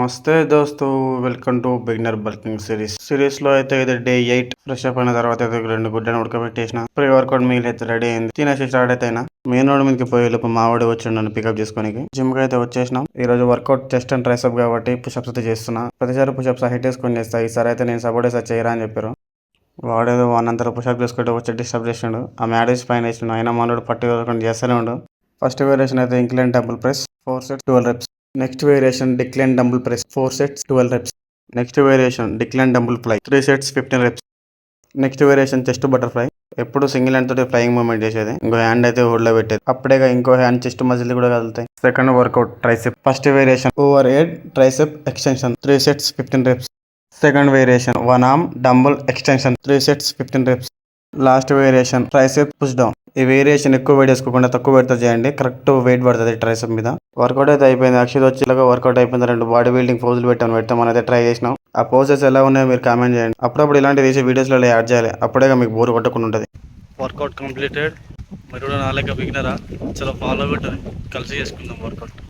నమస్తే దోస్తు, welcome to beginner bulking series లో అయితే ఇది డే 8. ఫ్రెష్ అప్ అయిన తర్వాత అయితే 2 గుడ్డను ఉడకబెట్టేసిన. ప్రీ వర్కౌట్ మీల్ అయితే రెడీ అయింది. తినేసి స్టార్ట్ అయితే మెయిన్ రోడ్ మీదకి పోయే లోపు మావాడి వచ్చి నన్ను పికప్ చేసుకోనికి జిమ్ కి అయితే వచ్చేసినాం. ఈ రోజు వర్కౌట్ చెస్ట్ అండ్ ట్రైసెప్ కాబట్టి పుషప్స్ అయితే చేస్తున్నా. ప్రతిసారి పుషప్స్ హైట్ వేసుకొని చేస్తా. ఈసారి అయితే నేను సపోర్ట్ వేసా చేయరా అని చెప్పారు. వాడేదో వానంతలో పుషప్ చేసుకుంటే వచ్చి డిస్టర్బ్ చేసిండు. ఆ మ్యారేజ్ పైన వేసిండు. అయినా మనోడు పట్టు చేస్తూనే ఉండు. ఫస్ట్ వేరియేషన్ అయితే incline dumbbell press 4 sets 12 reps. Next variation decline dumbbell press 4 sets 12 reps. Next variation decline dumbbell fly 3 sets 15 reps. Next variation chest butterfly. ఎప్పుడు సింగిల్ హ్యాండ్ తోటి ఫ్లైయింగ్ మూవ్మెంట్ చేసేది. ఇంకో హ్యాండ్ అయితే హోల్డ్ లో పెట్టేది. అప్పుడేగా ఇంకో hand chest muscle కూడా కదులుతాయి. Second workout tricep. First variation overhead tricep extension 3 sets 15 reps. Second variation one arm dumbbell extension 3 sets 15 reps. Last variation tricep push down. ఈ variation ఎక్కువ వెయిట్ వేసుకోకుండా తక్కువ వెయిట్ తో చేయండి. కరెక్ట్ వెయిట్ పడుతుంది tricep మీద. వర్కౌట్ అయితే అయిపోయింది. అక్షిత్ వచ్చేలాగా వర్కౌట్ అయిపోయింది. 2 బాడీ బిల్డింగ్ పోజులు పెడతాం అయితే ట్రై చేసినాం. ఆ పోజెస్ ఎలా ఉన్నాయో మీరు కామెంట్ చేయండి. అప్పుడప్పుడు ఇలాంటి తీసి వీడియోస్లలో యాడ్ చేయాలి. అప్పుడే మీకు బోర్ కొట్టకుండా ఉంటుంది. Workout completed. మీరు కూడా నా లెక్క బిగినరా? చాలా ఫాలో ఉంటుంది. కలిసి చేసుకుందాం వర్కౌట్.